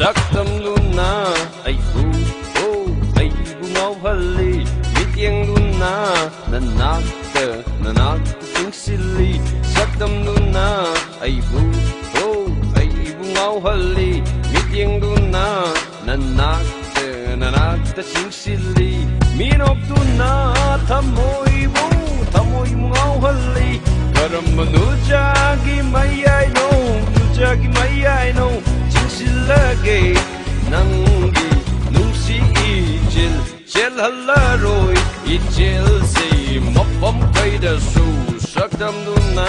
saktamduna aibu ngawhali mityengduna nanak singsili saktamduna aibu ngawhali mityengduna nanak singsili minokduna thamoibu ngawhali karamba nujagi mayai no lagi nangi nungsi ijil jel halaroi ijil si mopom kai da su sakdam duna